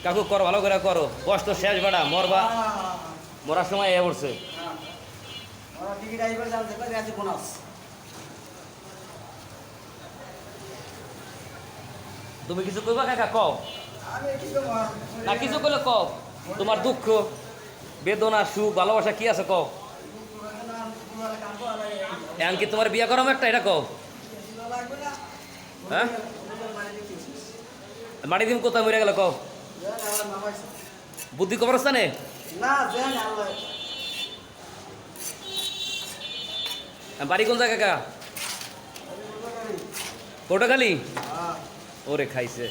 কাকু করো, ভালো করে করো, কষ্ট শেষ বেড়া, মরবা মরার সময় এ পড়ছে। তুমি কিছু কইবা কাকা কও, না কিছু কইলে কও, তোমার দুঃখ বেদনা সুখ ভালোবাসা কি আছে কও। এমনকি তোমার বিয়া করাম একটা, এটা কও। হ্যাঁ, মাটি দিন কোথায় মরে গেল কও। বুদ্ধি কবরস্থানে বাড়ি কোন জায়গা কাকা? কোটাখালী। ওরে খাইছে।